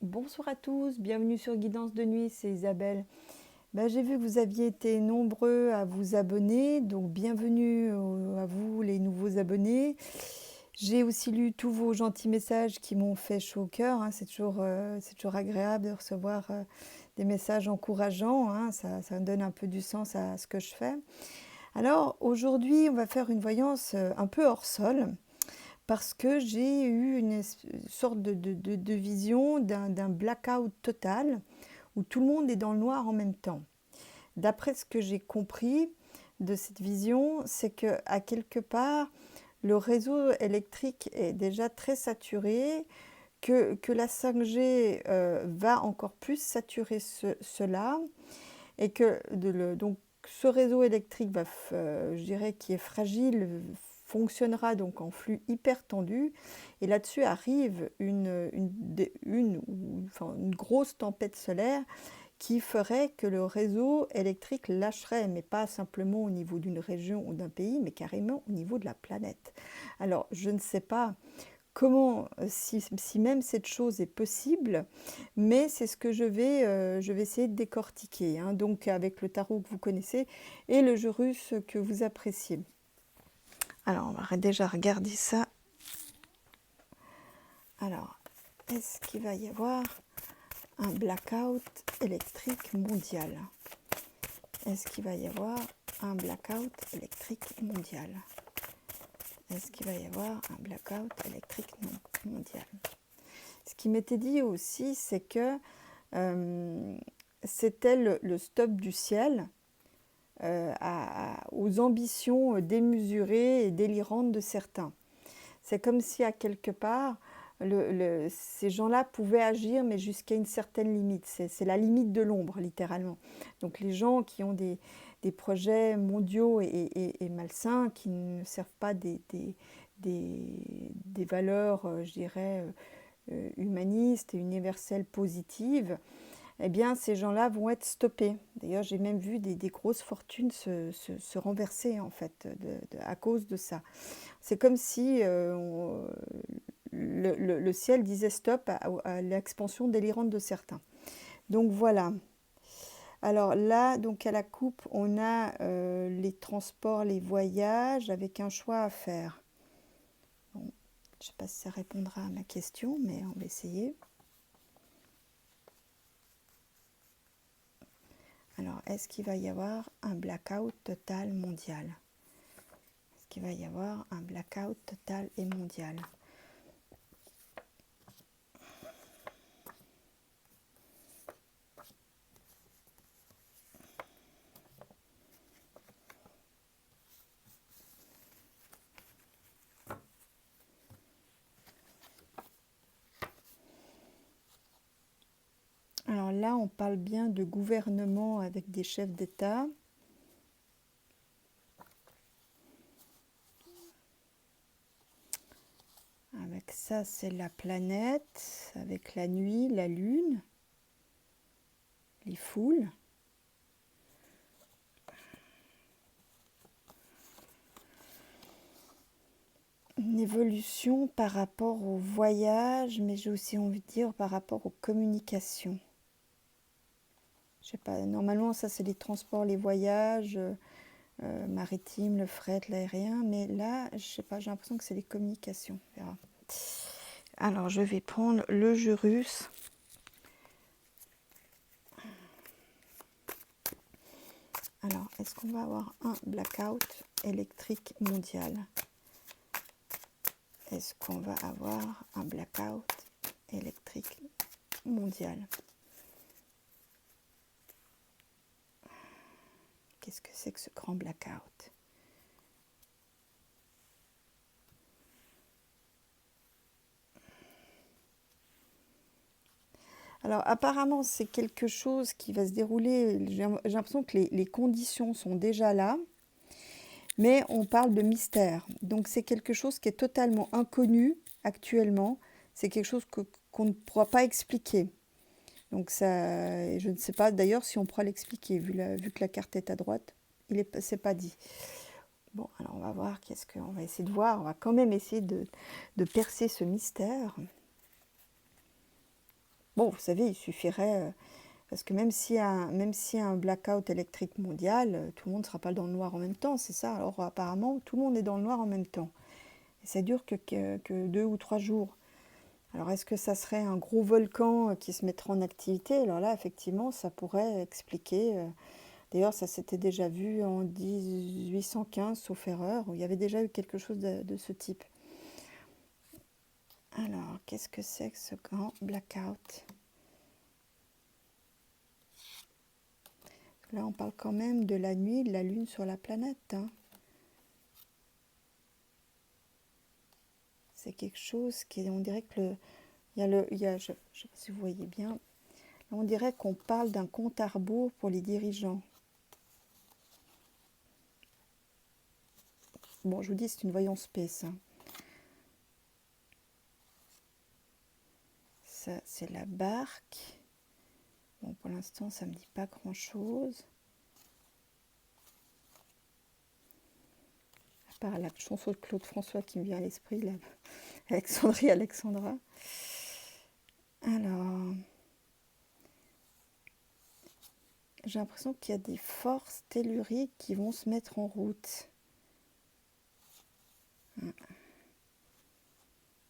Bonsoir à tous, bienvenue sur Guidance de nuit, c'est Isabelle. J'ai vu que vous aviez été nombreux à vous abonner, donc bienvenue à vous les nouveaux abonnés. J'ai aussi lu tous vos gentils messages qui m'ont fait chaud au cœur, hein. C'est toujours agréable de recevoir des messages encourageants, hein. Ça me donne un peu du sens à ce que je fais. Alors aujourd'hui, on va faire une voyance un peu hors sol, parce que j'ai eu une sorte de vision d'un blackout total où tout le monde est dans le noir en même temps. D'après ce que j'ai compris de cette vision, c'est que à quelque part, le réseau électrique est déjà très saturé, que la 5G va encore plus saturer cela, et que donc ce réseau électrique je dirais, qui est fragile, fonctionnera donc en flux hyper tendu, et là-dessus arrive une grosse tempête solaire qui ferait que le réseau électrique lâcherait, mais pas simplement au niveau d'une région ou d'un pays, mais carrément au niveau de la planète. Alors, je ne sais pas comment, si même cette chose est possible, mais c'est ce que je vais essayer de décortiquer, hein, donc avec le tarot que vous connaissez et le jeu russe que vous appréciez. Alors, on va déjà regarder ça. Alors, est-ce qu'il va y avoir un blackout électrique mondial? Est-ce qu'il va y avoir un blackout électrique mondial? Est-ce qu'il va y avoir un blackout électrique mondial? Ce qui m'était dit aussi, c'est que c'était le stop du ciel aux ambitions démesurées et délirantes de certains. C'est comme si, à quelque part, ces gens-là pouvaient agir, mais jusqu'à une certaine limite. C'est la limite de l'ombre, littéralement. Donc les gens qui ont des projets mondiaux et malsains, qui ne servent pas des valeurs, je dirais, humanistes et universelles positives, eh bien, ces gens-là vont être stoppés. D'ailleurs, j'ai même vu des grosses fortunes se renverser, en fait, à cause de ça. C'est comme si le ciel disait stop à l'expansion délirante de certains. Donc voilà. Alors là, donc à la coupe, on a les transports, les voyages, avec un choix à faire. Bon, je ne sais pas si ça répondra à ma question, mais on va essayer. Alors, est-ce qu'il va y avoir un blackout total mondial? Est-ce qu'il va y avoir un blackout total et mondial? Alors là, on parle bien de gouvernement avec des chefs d'État. Avec ça, c'est la planète, avec la nuit, la lune, les foules. Une évolution par rapport au voyage, mais j'ai aussi envie de dire par rapport aux communications. Je sais pas, normalement ça c'est les transports, les voyages maritimes, le fret, l'aérien, mais là, je sais pas, j'ai l'impression que c'est les communications. On verra. Alors je vais prendre le jeu russe. Alors, est-ce qu'on va avoir un blackout électrique mondial? Est-ce qu'on va avoir un blackout électrique mondial? Qu'est-ce que c'est que ce grand blackout? Alors apparemment c'est quelque chose qui va se dérouler, j'ai l'impression que les conditions sont déjà là, mais on parle de mystère. Donc c'est quelque chose qui est totalement inconnu actuellement, c'est quelque chose qu'on ne pourra pas expliquer. Donc ça, je ne sais pas d'ailleurs si on pourra l'expliquer, vu que la carte est à droite, c'est pas dit. Bon, alors on va voir, qu'est-ce qu'on va essayer de voir, on va quand même essayer de percer ce mystère. Bon, vous savez, il suffirait, parce que même s'il y a un blackout électrique mondial, tout le monde ne sera pas dans le noir en même temps, c'est ça. Alors apparemment, tout le monde est dans le noir en même temps. Et ça dure que 2 ou 3 jours. Alors est-ce que ça serait un gros volcan qui se mettrait en activité? Alors là, effectivement, ça pourrait expliquer. D'ailleurs, ça s'était déjà vu en 1815, sauf erreur, où il y avait déjà eu quelque chose de ce type. Alors, qu'est-ce que c'est que ce grand blackout? Là, on parle quand même de la nuit, de la lune sur la planète, hein. C'est quelque chose qui, on dirait que je ne sais pas si vous voyez bien, là, on dirait qu'on parle d'un compte à rebours pour les dirigeants. Bon, je vous dis, c'est une voyance space, hein. Ça, c'est la barque. Bon, pour l'instant, ça ne me dit pas grand-chose. À part la chanson de Claude François qui me vient à l'esprit, là. Alexandrie, Alexandra. Alors, j'ai l'impression qu'il y a des forces telluriques qui vont se mettre en route.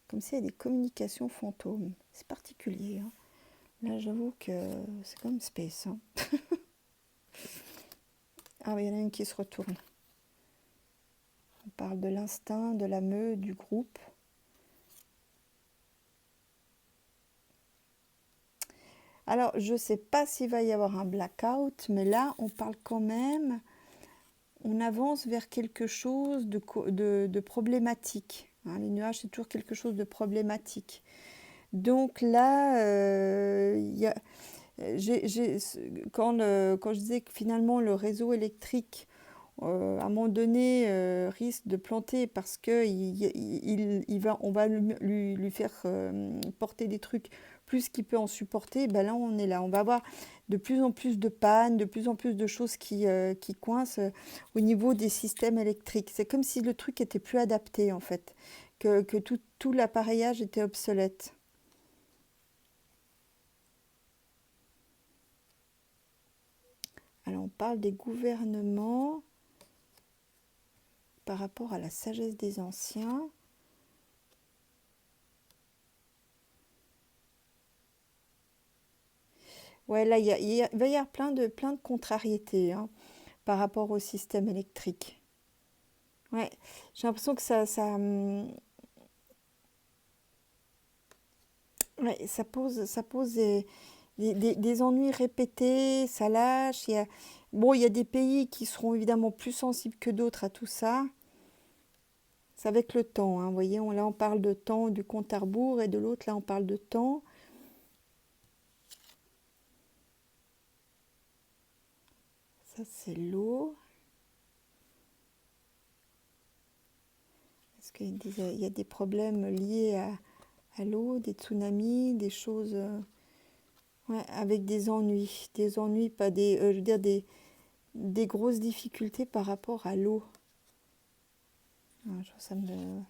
Comme s'il y a des communications fantômes. C'est particulier, hein. Là, j'avoue que c'est comme space, hein. Ah oui, il y en a une qui se retourne. On parle de l'instinct, de la meute, du groupe. Alors, je ne sais pas s'il va y avoir un blackout, mais là, on parle quand même, on avance vers quelque chose de problématique, hein. Les nuages, c'est toujours quelque chose de problématique. Donc là, quand je disais que finalement le réseau électrique, à un moment donné, risque de planter parce que on va lui faire porter des trucs plus qu'il peut en supporter, ben là on est là. On va avoir de plus en plus de pannes, de plus en plus de choses qui coincent au niveau des systèmes électriques. C'est comme si le truc était plus adapté en fait, que tout l'appareillage était obsolète. Alors on parle des gouvernements par rapport à la sagesse des anciens. Ouais, là, il va y avoir plein de contrariétés, hein, par rapport au système électrique. Ouais, j'ai l'impression que ouais, ça pose des ennuis répétés, ça lâche. Bon, il y a des pays qui seront évidemment plus sensibles que d'autres à tout ça. C'est avec le temps, hein, vous voyez, là on parle de temps du compte à rebours et de l'autre, là on parle de temps. Ça, c'est l'eau. Est-ce qu'il y a des problèmes liés à l'eau, des tsunamis, des choses, ouais, avec des ennuis. Des ennuis, pas des, je veux dire, des grosses difficultés par rapport à l'eau. Ouais, ça me...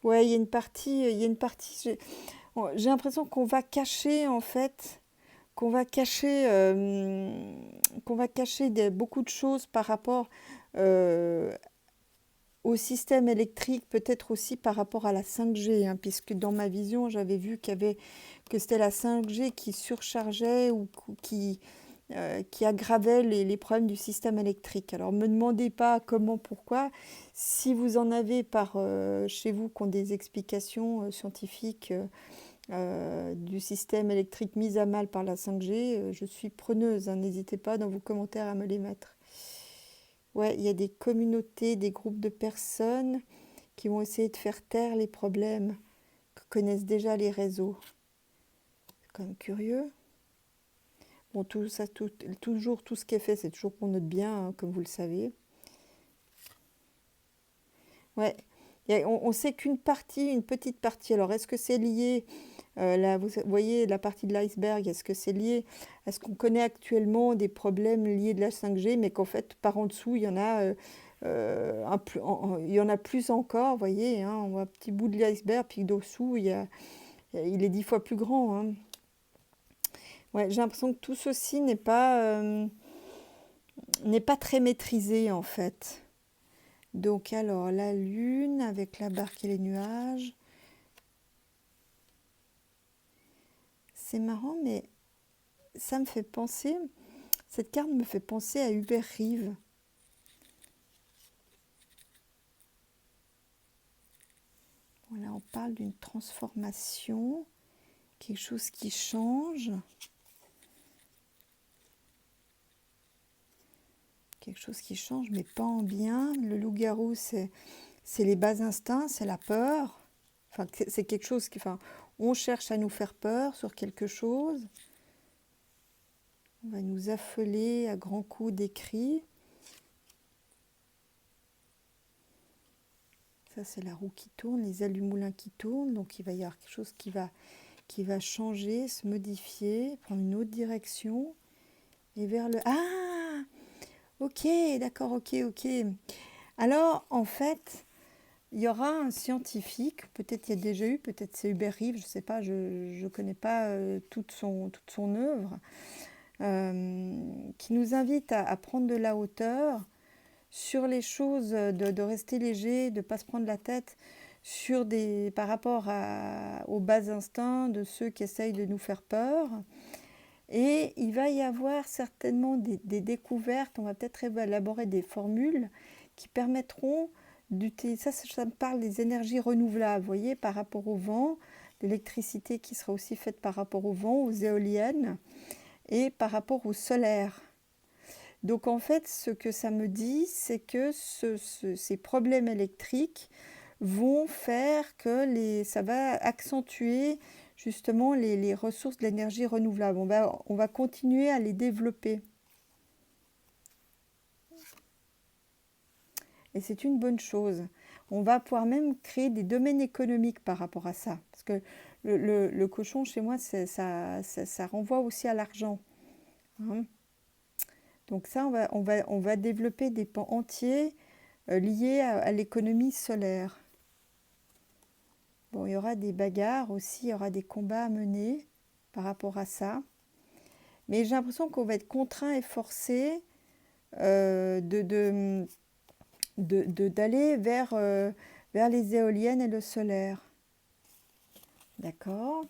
Ouais, il y a une partie, j'ai l'impression qu'on va cacher, en fait, qu'on va cacher beaucoup de choses par rapport euh, au système électrique, peut-être aussi par rapport à la 5G, hein, puisque dans ma vision, j'avais vu que c'était la 5G qui surchargeait ou qui aggravait les problèmes du système électrique. Alors, ne me demandez pas comment, pourquoi. Si vous en avez chez vous qui ont des explications scientifiques du système électrique mis à mal par la 5G, je suis preneuse, hein. N'hésitez pas dans vos commentaires à me les mettre. Ouais, il y a des communautés, des groupes de personnes qui vont essayer de faire taire les problèmes que connaissent déjà les réseaux. C'est quand même curieux. Bon, toujours tout ce qui est fait, c'est toujours pour notre bien, hein, comme vous le savez. Ouais, on sait qu'une partie, une petite partie. Alors, est-ce que c'est lié, là, vous voyez la partie de l'iceberg, est-ce que c'est lié à ce qu'on connaît actuellement des problèmes liés de la 5G, mais qu'en fait, par en dessous, il y en a, il y en a plus encore, vous voyez, hein, on voit un petit bout de l'iceberg, puis dessous, il y a il est 10 fois plus grand, hein. Ouais, j'ai l'impression que tout ceci n'est pas très maîtrisé en fait. Donc alors la lune avec la barque et les nuages. C'est marrant, mais ça me fait penser, cette carte me fait penser à Hubert Reeves. Voilà, on parle d'une transformation, quelque chose qui change. Quelque chose qui change, mais pas en bien. Le loup-garou, c'est les bas instincts, c'est la peur. Enfin, c'est quelque chose qui... Enfin, on cherche à nous faire peur sur quelque chose. On va nous affoler à grands coups d'écrit. Ça, c'est la roue qui tourne, les ailes du moulin qui tournent. Donc, il va y avoir quelque chose qui va changer, se modifier, prendre une autre direction. Et vers le... Ah! Ok, d'accord, ok. Alors, en fait, il y aura un scientifique, peut-être il y a déjà eu, peut-être c'est Hubert Reeves, je ne sais pas, je ne connais pas toute son œuvre, qui nous invite à prendre de la hauteur sur les choses, de rester léger, de ne pas se prendre la tête par rapport aux bas instincts de ceux qui essayent de nous faire peur. Et il va y avoir certainement des découvertes, on va peut-être élaborer des formules qui permettront d'utiliser, ça me parle des énergies renouvelables, vous voyez, par rapport au vent, l'électricité qui sera aussi faite par rapport au vent, aux éoliennes et par rapport au solaire. Donc en fait, ce que ça me dit, c'est que ces problèmes électriques vont faire que ça va accentuer justement les ressources de l'énergie renouvelable. On va continuer à les développer. Et c'est une bonne chose. On va pouvoir même créer des domaines économiques par rapport à ça. Parce que le cochon, chez moi, ça renvoie aussi à l'argent. Hein. Donc ça, on va développer des pans entiers liés à l'économie solaire. Bon, il y aura des bagarres aussi, il y aura des combats à mener par rapport à ça. Mais j'ai l'impression qu'on va être contraint et forcé d'aller vers les éoliennes et le solaire. D'accord.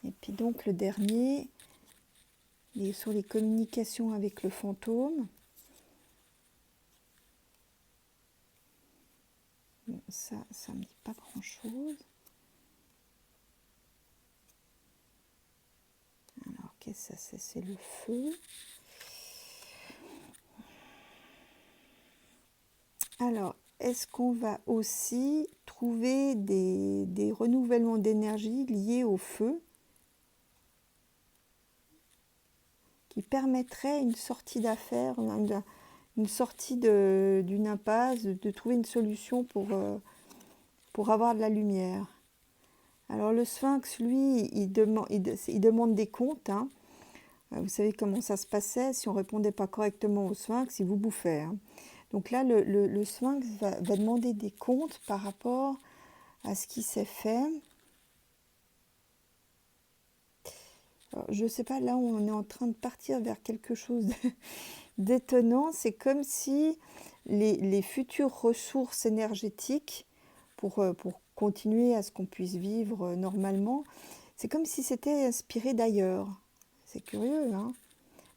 Et puis donc le dernier, il est sur les communications avec le fantôme. Bon, ça ne me dit pas grand-chose. Alors, qu'est-ce que c'est le feu. Alors, est-ce qu'on va aussi trouver des renouvellements d'énergie liés au feu qui permettraient une sortie d'affaires, une sortie d'une impasse, de trouver une solution pour avoir de la lumière. Alors le sphinx, lui, il demande des comptes. Hein. Vous savez comment ça se passait, si on ne répondait pas correctement au sphinx, il vous bouffait. Hein. Donc là, le sphinx va demander des comptes par rapport à ce qui s'est fait. Alors, je ne sais pas, là on est en train de partir vers quelque chose d'étonnant. C'est comme si les futures ressources énergétiques, pour continuer à ce qu'on puisse vivre normalement, c'est comme si c'était inspiré d'ailleurs. C'est curieux, hein?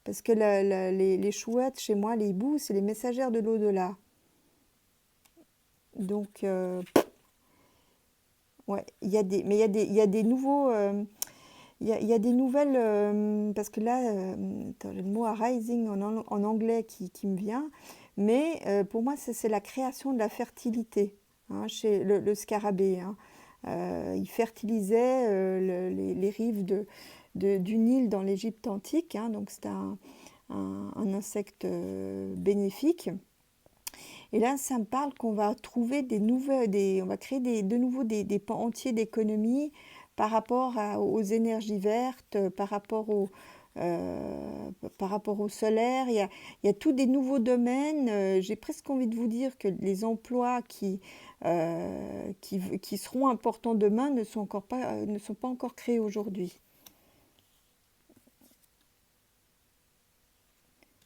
Parce que les chouettes, chez moi, les hiboux, c'est les messagères de l'au-delà. Donc, ouais, il y a des nouveaux... il y a des nouvelles, parce que là, le mot rising en anglais qui me vient, mais pour moi, c'est la création de la fertilité, hein, chez le scarabée. Hein. Il fertilisait les rives du Nil dans l'Égypte antique, hein, donc c'est un insecte bénéfique. Et là, ça me parle qu'on va trouver on va créer de nouveau des pans entiers d'économie par rapport aux énergies vertes, par rapport au solaire. Il y a tous des nouveaux domaines. J'ai presque envie de vous dire que les emplois qui qui seront importants demain ne sont pas encore créés aujourd'hui.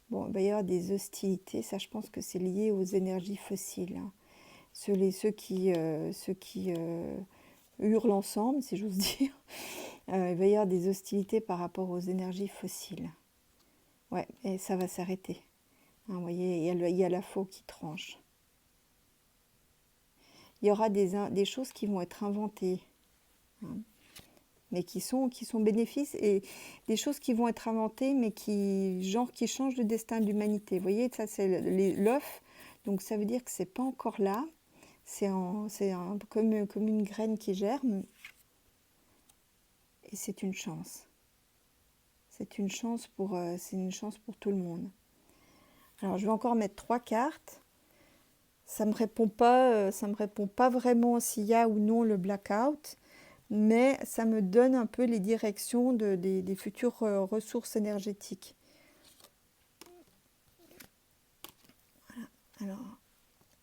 Bon, il va y avoir des hostilités, ça je pense que c'est lié aux énergies fossiles, hein. Ceux qui hurlent ensemble, si j'ose dire. Il va y avoir des hostilités par rapport aux énergies fossiles. Ouais, et ça va s'arrêter. Hein, vous voyez, il y a la faux qui tranche. Il y aura des choses qui vont être inventées, hein, mais qui sont bénéfices, et des choses qui vont être inventées, mais qui changent le destin de l'humanité. Vous voyez, ça c'est l'œuf, donc ça veut dire que c'est pas encore là. C'est comme une graine qui germe, et c'est une chance. C'est une chance pour tout le monde. Alors je vais encore mettre 3 cartes. Ça me répond pas vraiment s'il y a ou non le blackout, mais ça me donne un peu les directions des futures ressources énergétiques. Voilà. Alors,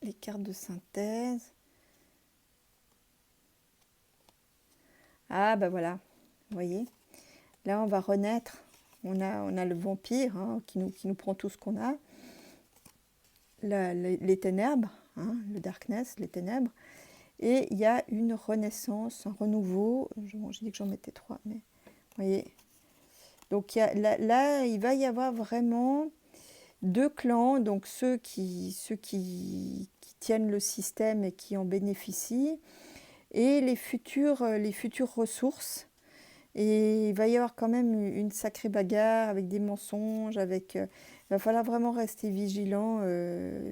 les cartes de synthèse. Ah, ben voilà, vous voyez. Là, on va renaître. On a le vampire, hein, qui nous prend tout ce qu'on a. Les ténèbres, hein, le darkness, les ténèbres. Et il y a une renaissance, un renouveau. J'ai dit que j'en mettais 3, mais vous voyez. Donc là, il va y avoir vraiment 2 clans, donc ceux qui tiennent le système et qui en bénéficient, et les futures ressources. Et il va y avoir quand même une sacrée bagarre avec des mensonges, il va falloir vraiment rester vigilant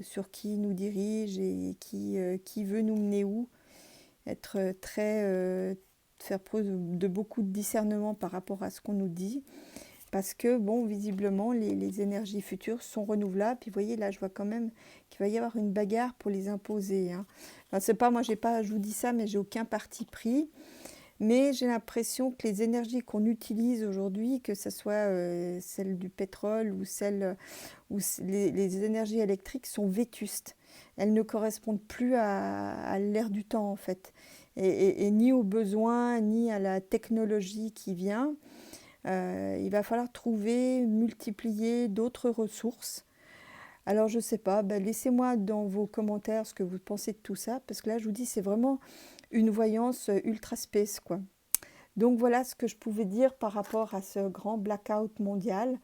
sur qui nous dirige et qui veut nous mener où. Être faire preuve de beaucoup de discernement par rapport à ce qu'on nous dit. Parce que, bon, visiblement, les énergies futures sont renouvelables. Puis, vous voyez, là, je vois quand même qu'il va y avoir une bagarre pour les imposer, hein. Enfin, c'est pas, moi, je vous dis ça, mais j'ai aucun parti pris. Mais j'ai l'impression que les énergies qu'on utilise aujourd'hui, que ce soit celles du pétrole ou les énergies électriques, sont vétustes. Elles ne correspondent plus à l'ère du temps, en fait. Et ni aux besoins, ni à la technologie qui vient. Il va falloir trouver, multiplier d'autres ressources. Alors je ne sais pas, laissez-moi dans vos commentaires ce que vous pensez de tout ça, parce que là je vous dis c'est vraiment une voyance ultra space, quoi. Donc voilà ce que je pouvais dire par rapport à ce grand blackout mondial.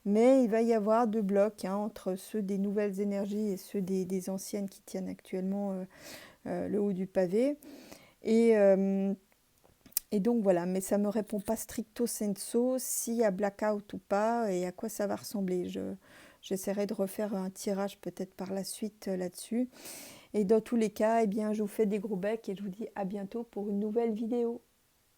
Mais il va y avoir 2 blocs, hein, entre ceux des nouvelles énergies et ceux des anciennes qui tiennent actuellement le haut du pavé. Et donc voilà, mais ça ne me répond pas stricto sensu s'il y a blackout ou pas et à quoi ça va ressembler. J'essaierai de refaire un tirage peut-être par la suite là-dessus. Et dans tous les cas, eh bien, je vous fais des gros becs et je vous dis à bientôt pour une nouvelle vidéo.